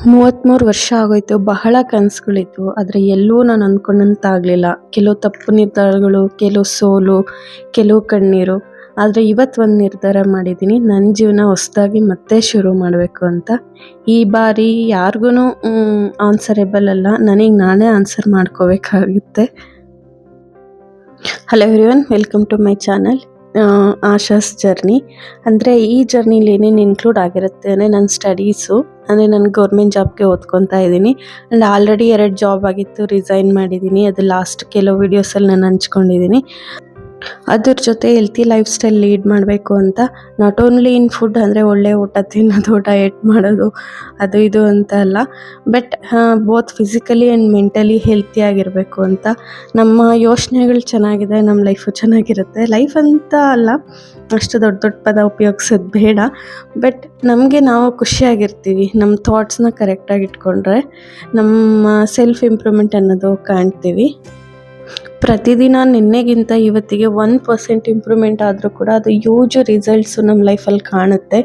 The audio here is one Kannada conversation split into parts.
33 ವರ್ಷ ಆಗೋಯ್ತು. ಬಹಳ ಕನಸುಗಳಿತ್ತು. ಆದರೆ ಎಲ್ಲೂ ನಾನು ಅಂದ್ಕೊಂಡಂತಾಗಲಿಲ್ಲ. ಕೆಲವು ತಪ್ಪು ನಿರ್ಧಾರಗಳು, ಕೆಲವು ಸೋಲು, ಕೆಲವು ಕಣ್ಣೀರು. ಆದರೆ ಇವತ್ತು ಒಂದು ನಿರ್ಧಾರ ಮಾಡಿದ್ದೀನಿ. ನನ್ನ ಜೀವನ ಹೊಸದಾಗಿ ಮತ್ತೆ ಶುರು ಮಾಡಬೇಕು ಅಂತ. ಈ ಬಾರಿ ಯಾರಿಗೂ ಆನ್ಸರೇಬಲ್ ಅಲ್ಲ, ನನಗೆ ನಾನೇ ಆನ್ಸರ್ ಮಾಡ್ಕೋಬೇಕಾಗುತ್ತೆ. Hello everyone, welcome to my channel Asha's journey. ಅಂದರೆ ಈ ಜರ್ನಿಲಿ ಏನೇನು ಇನ್ಕ್ಲೂಡ್ ಆಗಿರುತ್ತೆ ಅಂದರೆ ನನ್ನ ಸ್ಟಡೀಸು, ಅಂದರೆ ನಾನು ಗೌರ್ಮೆಂಟ್ ಜಾಬ್ಗೆ ಓದ್ಕೊತಾ ಇದ್ದೀನಿ. ಆ್ಯಂಡ್ ಆಲ್ರೆಡಿ 2 ಜಾಬ್ ಆಗಿತ್ತು, ರಿಸೈನ್ ಮಾಡಿದ್ದೀನಿ. ಅದು ಲಾಸ್ಟ್ ಕೆಲವು ವೀಡಿಯೋಸಲ್ಲಿ ನಾನು ಹಂಚ್ಕೊಂಡಿದ್ದೀನಿ. ಅದ್ರ ಜೊತೆ ಹೆಲ್ತಿ ಲೈಫ್ ಸ್ಟೈಲ್ ಲೀಡ್ ಮಾಡಬೇಕು ಅಂತ. ನಾಟ್ ಓನ್ಲಿ ಇನ್ ಫುಡ್, ಅಂದರೆ ಒಳ್ಳೆ ಊಟ ತಿನ್ನೋದು, ಡಯಟ್ ಮಾಡೋದು, ಅದು ಇದು ಅಂತ ಅಲ್ಲ, but both physically and mentally ಹೆಲ್ತಿಯಾಗಿರಬೇಕು ಅಂತ. ನಮ್ಮ ಯೋಚನೆಗಳು ಚೆನ್ನಾಗಿದೆ, ನಮ್ಮ ಲೈಫು ಚೆನ್ನಾಗಿರುತ್ತೆ. ಲೈಫ್ ಅಂತ ಅಲ್ಲ, ಅಷ್ಟು ದೊಡ್ಡ ದೊಡ್ಡ ಪದ ಉಪಯೋಗಿಸೋದು ಬೇಡ, ಬಟ್ ನಮಗೆ ನಾವು ಖುಷಿಯಾಗಿರ್ತೀವಿ. ನಮ್ಮ ಥಾಟ್ಸ್ನ ಕರೆಕ್ಟಾಗಿ ಇಟ್ಕೊಂಡ್ರೆ ನಮ್ಮ ಸೆಲ್ಫ್ ಇಂಪ್ರೂವ್ಮೆಂಟ್ ಅನ್ನೋದು ಕಾಣ್ತೀವಿ. ಪ್ರತಿದಿನ ನಿನ್ನೆಗಿಂತ ಇವತ್ತಿಗೆ 1% ಇಂಪ್ರೂವ್ಮೆಂಟ್ ಆದರೂ ಕೂಡ ಅದು ಹ್ಯೂಜ್ ರಿಸಲ್ಟ್ಸು ನಮ್ಮ ಲೈಫಲ್ಲಿ ಕಾಣುತ್ತೆ.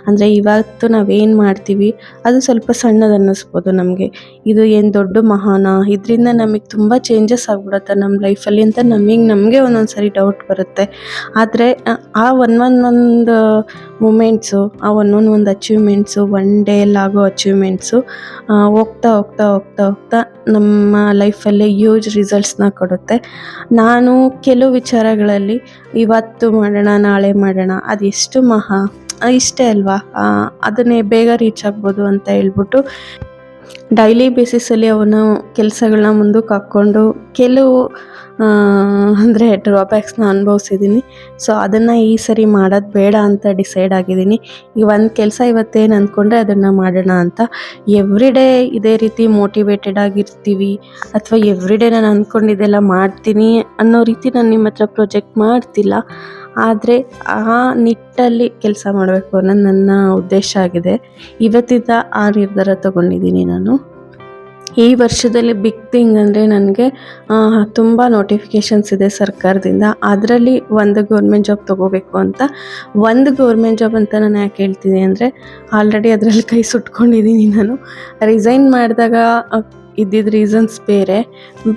ಅಂದರೆ ಇವತ್ತು ನಾವೇನು ಮಾಡ್ತೀವಿ ಅದು ಸ್ವಲ್ಪ ಸಣ್ಣದು ಅನ್ನಿಸ್ಬೋದು ನಮಗೆ. ಇದು ಏನು ದೊಡ್ಡ ಮಹಾನ, ಇದರಿಂದ ನಮಗೆ ತುಂಬ ಚೇಂಜಸ್ ಆಗಿಬಿಡುತ್ತೆ ನಮ್ಮ ಲೈಫಲ್ಲಿ ಅಂತ ನಮಗೆ ಒಂದೊಂದು ಸರಿ ಡೌಟ್ ಬರುತ್ತೆ. ಆದರೆ ಆ ಒಂದೊಂದು ಮೂಮೆಂಟ್ಸು, ಆ ಒಂದೊಂದು ಅಚೀವ್ಮೆಂಟ್ಸು, ಒನ್ ಡೇಲಾಗೋ ಅಚೀವ್ಮೆಂಟ್ಸು ಹೋಗ್ತಾ ಹೋಗ್ತಾ ಹೋಗ್ತಾ ಹೋಗ್ತಾ ನಮ್ಮ ಲೈಫಲ್ಲಿ ಹ್ಯೂಜ್ ರಿಸಲ್ಟ್ಸ್ನ ಕೊಡುತ್ತೆ. ನಾನು ಕೆಲವು ವಿಚಾರಗಳಲ್ಲಿ ಇವತ್ತು ಮಾಡೋಣ, ನಾಳೆ ಮಾಡೋಣ, ಅದೆಷ್ಟು ಇಷ್ಟೇ ಅಲ್ವಾ, ಅದನ್ನೇ ಬೇಗ ರೀಚ್ ಆಗ್ಬೋದು ಅಂತ ಹೇಳ್ಬಿಟ್ಟು ಡೈಲಿ ಬೇಸಿಸಲ್ಲಿ ಅವನ ಕೆಲಸಗಳನ್ನ ಮುಂದಕ್ಕೆ ಹಾಕ್ಕೊಂಡು ಕೆಲವು ಅಂದರೆ ಡ್ರಾಬ್ಯಾಕ್ಸ್ನ ಅನುಭವಿಸಿದ್ದೀನಿ. ಸೊ ಅದನ್ನು ಈ ಸರಿ ಮಾಡೋದು ಬೇಡ ಅಂತ ಡಿಸೈಡ್ ಆಗಿದ್ದೀನಿ. ಈ ಒಂದು ಕೆಲಸ ಇವತ್ತೇನು ಅಂದ್ಕೊಂಡ್ರೆ ಅದನ್ನು ಮಾಡೋಣ ಅಂತ. ಎವ್ರಿಡೇ ಇದೇ ರೀತಿ ಮೋಟಿವೇಟೆಡ್ ಆಗಿರ್ತೀವಿ, ಅಥವಾ ಎವ್ರಿಡೇ ನಾನು ಅಂದ್ಕೊಂಡಿದ್ದೆಲ್ಲ ಮಾಡ್ತೀನಿ ಅನ್ನೋ ರೀತಿ ನಾನು ನಿಮ್ಮ ಹತ್ರ ಪ್ರೊಜೆಕ್ಟ್ ಮಾಡ್ತಿಲ್ಲ. ಆದರೆ ಆ ನಿಟ್ಟಲ್ಲಿ ಕೆಲಸ ಮಾಡಬೇಕು ಅನ್ನೋದು ನನ್ನ ಉದ್ದೇಶ ಆಗಿದೆ. ಇವತ್ತಿಂದ ಆ ನಿರ್ಧಾರ ತಗೊಂಡಿದ್ದೀನಿ ನಾನು. ಈ ವರ್ಷದಲ್ಲಿ ಬಿಗ್ ಥಿಂಗ್ ಅಂದರೆ ನನಗೆ ತುಂಬ ನೋಟಿಫಿಕೇಷನ್ಸ್ ಇದೆ ಸರ್ಕಾರದಿಂದ. ಅದರಲ್ಲಿ ಒಂದು ಗೌರ್ಮೆಂಟ್ ಜಾಬ್ ತೊಗೋಬೇಕು ಅಂತ. ಒಂದು ಗೌರ್ಮೆಂಟ್ ಜಾಬ್ ಅಂತ ನಾನು ಯಾಕೆ ಹೇಳ್ತೀನಿ ಅಂದರೆ, ಆಲ್ರೆಡಿ ಅದರಲ್ಲಿ ಕೈ ಸುಟ್ಕೊಂಡಿದ್ದೀನಿ ನಾನು. ರಿಸೈನ್ ಮಾಡಿದಾಗ ಇದ್ದಿದ್ದ ರೀಸನ್ಸ್ ಬೇರೆ,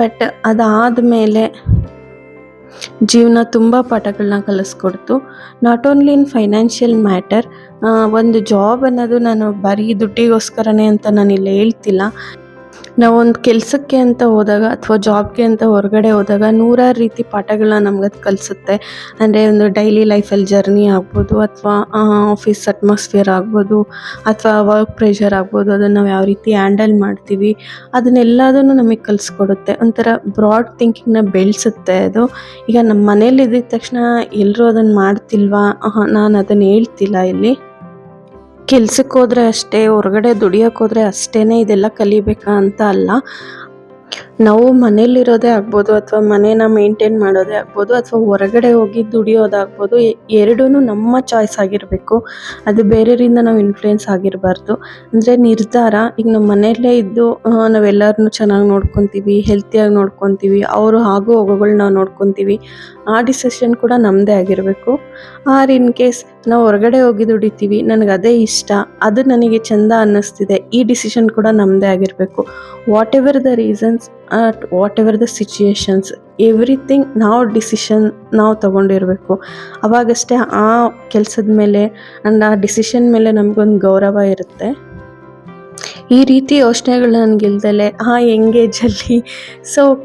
ಬಟ್ ಅದಾದಮೇಲೆ ಜೀವನ ತುಂಬ ಪಾಠಗಳನ್ನ ಕಲಿಸ್ಕೊಡ್ತು. Not only in financial matter. ಒಂದು ಜಾಬ್ ಅನ್ನೋದು ನಾನು ಬರೀ ದುಡ್ಡಿಗೋಸ್ಕರನೇ ಅಂತ ನಾನಿಲ್ಲಿ ಹೇಳ್ತಿಲ್ಲ. ನಾವೊಂದು ಕೆಲಸಕ್ಕೆ ಅಂತ ಹೋದಾಗ ಅಥವಾ ಜಾಬ್ಗೆ ಅಂತ ಹೊರಗಡೆ ಹೋದಾಗ ನೂರಾರು ರೀತಿ ಪಾಠಗಳನ್ನ ನಮ್ಗದು ಕಲಿಸುತ್ತೆ. ಅಂದರೆ ಒಂದು ಡೈಲಿ ಲೈಫಲ್ಲಿ ಜರ್ನಿ ಆಗ್ಬೋದು, ಅಥವಾ ಆಫೀಸ್ ಅಟ್ಮಾಸ್ಫಿಯರ್ ಆಗ್ಬೋದು, ಅಥವಾ ವರ್ಕ್ ಪ್ರೆಷರ್ ಆಗ್ಬೋದು, ಅದನ್ನು ನಾವು ಯಾವ ರೀತಿ ಹ್ಯಾಂಡಲ್ ಮಾಡ್ತೀವಿ, ಅದನ್ನೆಲ್ಲದನ್ನು ನಮಗೆ ಕಲಿಸ್ಕೊಡುತ್ತೆ. ಒಂಥರ ಬ್ರಾಡ್ ಥಿಂಕಿಂಗ್ನ ಬೆಳೆಸುತ್ತೆ ಅದು. ಈಗ ನಮ್ಮ ಮನೇಲಿ ಇದ್ದಿದ್ದ ತಕ್ಷಣ ಎಲ್ಲರೂ ಅದನ್ನು ಮಾಡ್ತಿಲ್ವಾ, ನಾನು ಅದನ್ನು ಹೇಳ್ತಿಲ್ಲ ಇಲ್ಲಿ. ಕೆಲ್ಸಕ್ಕೆ ಹೋದರೆ ಅಷ್ಟೇ, ಹೊರಗಡೆ ದುಡಿಯೋಕೆ ಹೋದರೆ ಅಷ್ಟೇ ಇದೆಲ್ಲ ಕಲಿಬೇಕಾ ಅಂತ ಅಲ್ಲ. ನಾವು ಮನೇಲಿರೋದೇ ಆಗ್ಬೋದು, ಅಥವಾ ಮನೇನ ಮೇಂಟೈನ್ ಮಾಡೋದೇ ಆಗ್ಬೋದು, ಅಥವಾ ಹೊರಗಡೆ ಹೋಗಿ ದುಡಿಯೋದಾಗ್ಬೋದು, ಎರಡೂ ನಮ್ಮ ಚಾಯ್ಸ್ ಆಗಿರಬೇಕು. ಅದು ಬೇರೆಯವರಿಂದ ನಾವು ಇನ್ಫ್ಲುಯೆನ್ಸ್ ಆಗಿರಬಾರ್ದು. ಅಂದರೆ ನಿರ್ಧಾರ, ಈಗ ನಮ್ಮ ಮನೆಯಲ್ಲೇ ಇದ್ದು ನಾವೆಲ್ಲರನ್ನೂ ಚೆನ್ನಾಗಿ ನೋಡ್ಕೊತೀವಿ, ಹೆಲ್ತಿಯಾಗಿ ನೋಡ್ಕೊತೀವಿ, ಅವರು ಆಗೋ ಹೋಗೋಗಳು ನಾವು ನೋಡ್ಕೊತೀವಿ, ಆ ಡಿಸಿಷನ್ ಕೂಡ ನಮ್ಮದೇ ಆಗಿರಬೇಕು. ಆರ್ ಇನ್ ಕೇಸ್ ನಾವು ಹೊರಗಡೆ ಹೋಗಿ ದುಡಿತೀವಿ, ನನಗೆ ಅದೇ ಇಷ್ಟ, ಅದು ನನಗೆ ಚೆಂದ ಅನ್ನಿಸ್ತಿದೆ, ಈ ಡಿಸಿಷನ್ ಕೂಡ ನಮ್ಮದೇ ಆಗಿರಬೇಕು. What ever the reasons, what ever the situations, everything ನಾವು ಡಿಸಿಷನ್ ನಾವು ತೊಗೊಂಡಿರಬೇಕು. ಅವಾಗಷ್ಟೇ ಆ ಕೆಲಸದ ಮೇಲೆ ಆ್ಯಂಡ್ ಆ ಡಿಸಿಷನ್ ಮೇಲೆ ನಮಗೊಂದು ಗೌರವ ಇರುತ್ತೆ. ಈ ರೀತಿ ಯೋಚನೆಗಳು ನನಗಿಲ್ದಲೆ ಆ ಎಂಗೇಜಲ್ಲಿ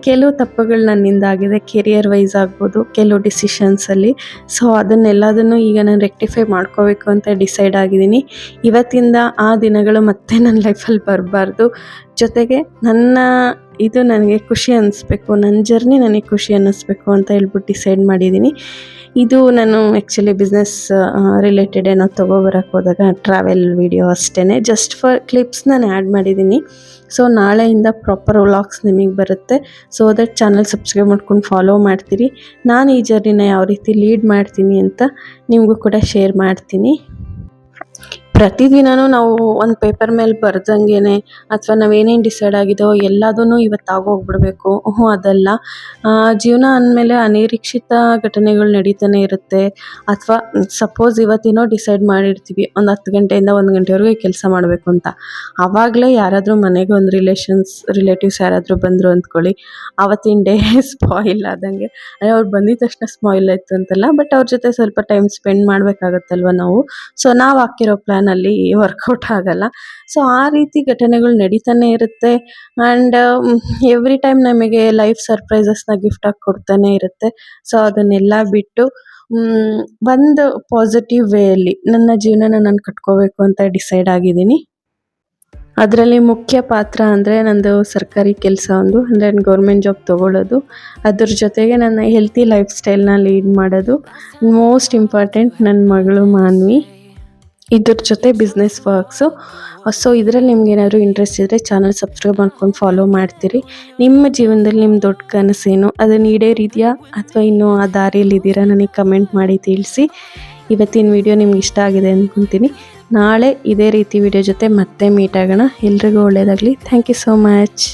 ಕೆಲವು ತಪ್ಪುಗಳು ನನ್ನಿಂದ ಆಗಿದೆ, ಕೆರಿಯರ್ ವೈಸ್ ಆಗ್ಬೋದು, ಕೆಲವು ಡಿಸಿಷನ್ಸಲ್ಲಿ. ಅದನ್ನೆಲ್ಲದನ್ನು ಈಗ ನಾನು ರೆಕ್ಟಿಫೈ ಮಾಡ್ಕೋಬೇಕು ಅಂತ ಡಿಸೈಡ್ ಆಗಿದ್ದೀನಿ. ಇವತ್ತಿಂದ ಆ ದಿನಗಳು ಮತ್ತೆ ನನ್ನ ಲೈಫಲ್ಲಿ ಬರಬಾರ್ದು. ಜೊತೆಗೆ ಇದು ನನಗೆ ಖುಷಿ ಅನ್ನಿಸ್ಬೇಕು, ನನ್ನ ಜರ್ನಿ ನನಗೆ ಖುಷಿ ಅನ್ನಿಸ್ಬೇಕು ಅಂತ ಹೇಳ್ಬಿಟ್ಟು ಡಿಸೈಡ್ ಮಾಡಿದ್ದೀನಿ. ಇದು ನಾನು ಆ್ಯಕ್ಚುಲಿ ಬಿಸ್ನೆಸ್ ರಿಲೇಟೆಡ್ ಏನೋ ತೊಗೊಬರಕ್ಕೆ ಹೋದಾಗ ಟ್ರಾವೆಲ್ ವಿಡಿಯೋ ಅಷ್ಟೇ, ಜಸ್ಟ್ ಫಾರ್ ಕ್ಲಿಪ್ಸ್ ನಾನು ಆ್ಯಡ್ ಮಾಡಿದ್ದೀನಿ. ನಾಳೆಯಿಂದ ಪ್ರಾಪರ್ ವ್ಲಾಗ್ಸ್ ನಿಮಗೆ ಬರುತ್ತೆ. ದಟ್ ಚಾನಲ್ ಸಬ್ಸ್ಕ್ರೈಬ್ ಮಾಡ್ಕೊಂಡು ಫಾಲೋ ಮಾಡ್ತೀರಿ. ನಾನು ಈ ಜರ್ನಿನ ಯಾವ ರೀತಿ ಲೀಡ್ ಮಾಡ್ತೀನಿ ಅಂತ ನಿಮಗೂ ಕೂಡ ಶೇರ್ ಮಾಡ್ತೀನಿ. ಪ್ರತಿದಿನನೂ ನಾವು ಒಂದು ಪೇಪರ್ ಮೇಲೆ ಬರ್ದಂಗೆನೆ ಅಥವಾ ನಾವೇನೇನು ಡಿಸೈಡ್ ಆಗಿದ್ದೋ ಎಲ್ಲದೂ ಇವತ್ತು ಆಗೋಗ್ಬಿಡ್ಬೇಕು ಅದಲ್ಲ. ಜೀವನ ಅಂದಮೇಲೆ ಅನಿರೀಕ್ಷಿತ ಘಟನೆಗಳು ನಡೀತಾನೆ ಇರುತ್ತೆ. ಅಥವಾ ಸಪೋಸ್ ಇವತ್ತೇನೋ ಡಿಸೈಡ್ ಮಾಡಿರ್ತೀವಿ ಒಂದು 10 ಗಂಟೆಯಿಂದ 1 ಗಂಟೆವರೆಗೂ ಈ ಕೆಲಸ ಮಾಡಬೇಕು ಅಂತ. ಆವಾಗಲೇ ಯಾರಾದರೂ ಮನೆಗೆ ಒಂದು ರಿಲೇಟಿವ್ಸ್ ಯಾರಾದರೂ ಬಂದರು ಅಂದ್ಕೊಳ್ಳಿ, ಆವತ್ತಿನ ಡೇ ಸ್ಪಾಯಿಲ್ ಆದಂಗೆ. ಅಂದರೆ ಅವ್ರು ಬಂದಿದ ತಕ್ಷಣ ಸ್ಪಾಯಿಲ್ ಆಯಿತು ಅಂತಲ್ಲ, ಬಟ್ ಅವ್ರ ಜೊತೆ ಸ್ವಲ್ಪ ಟೈಮ್ ಸ್ಪೆಂಡ್ ಮಾಡಬೇಕಾಗತ್ತಲ್ವ ನಾವು. ಸೊ ನಾವು ಹಾಕಿರೋ ಪ್ಲ್ಯಾನಲ್ಲಿ ವರ್ಕೌಟ್ ಆಗಲ್ಲ. ಸೊ ಆ ರೀತಿ ಘಟನೆಗಳು ನಡೀತಾನೆ ಇರುತ್ತೆ. ಆ್ಯಂಡ್ ಎವ್ರಿ ಟೈಮ್ ನಮಗೆ ಲೈಫ್ ಸರ್ಪ್ರೈಸಸ್ನ ಗಿಫ್ಟಾಗಿ ಕೊಡ್ತಾನೆ ಇರುತ್ತೆ. ಸೊ ಅದನ್ನೆಲ್ಲ ಬಿಟ್ಟು ಒಂದು ಪಾಸಿಟಿವ್ ವೇಯಲ್ಲಿ ನನ್ನ ಜೀವನನ ನಾನು ಕಟ್ಕೋಬೇಕು ಅಂತ ಡಿಸೈಡ್ ಆಗಿದ್ದೀನಿ. ಅದರಲ್ಲಿ ಮುಖ್ಯ ಪಾತ್ರ ಅಂದರೆ ನಂದು ಸರ್ಕಾರಿ ಕೆಲಸ ಒಂದು, ಅಂದರೆ ನಾನು ಗೌರ್ಮೆಂಟ್ ಜಾಬ್ ತೊಗೊಳ್ಳೋದು, ಅದ್ರ ಜೊತೆಗೆ ನನ್ನ ಹೆಲ್ತಿ ಲೈಫ್ ಸ್ಟೈಲ್ನ ಲೀಡ್ ಮಾಡೋದು, ಮೋಸ್ಟ್ ಇಂಪಾರ್ಟೆಂಟ್ ನನ್ನ ಮಗಳು ಮಾನ್ವಿ, ಇದ್ರ ಜೊತೆ ಬಿಸ್ನೆಸ್ ವರ್ಕ್ಸು. ಸೊ ಇದರಲ್ಲಿ ನಿಮ್ಗೆ ಏನಾದರೂ ಇಂಟ್ರೆಸ್ಟ್ ಇದ್ದರೆ ಚಾನಲ್ ಸಬ್ಸ್ಕ್ರೈಬ್ ಮಾಡ್ಕೊಂಡು ಫಾಲೋ ಮಾಡ್ತೀರಿ. ನಿಮ್ಮ ಜೀವನದಲ್ಲಿ ನಿಮ್ಮ ದೊಡ್ಡ ಕನಸೇನು, ಅದನ್ನು ಈಡೇರಿದೆಯಾ ಅಥವಾ ಇನ್ನೂ ಆ ದಾರಿಯಲ್ಲಿದ್ದೀರಾ, ನನಗೆ ಕಮೆಂಟ್ ಮಾಡಿ ತಿಳಿಸಿ. ಇವತ್ತಿನ ವಿಡಿಯೋ ನಿಮ್ಗೆ ಇಷ್ಟ ಆಗಿದೆ ಅಂದ್ಕೊತೀನಿ. ನಾಳೆ ಇದೇ ರೀತಿ ವಿಡಿಯೋ ಜೊತೆ ಮತ್ತೆ ಮೀಟ್ ಆಗೋಣ. ಎಲ್ರಿಗೂ ಒಳ್ಳೆಯದಾಗಲಿ. Thank you so much.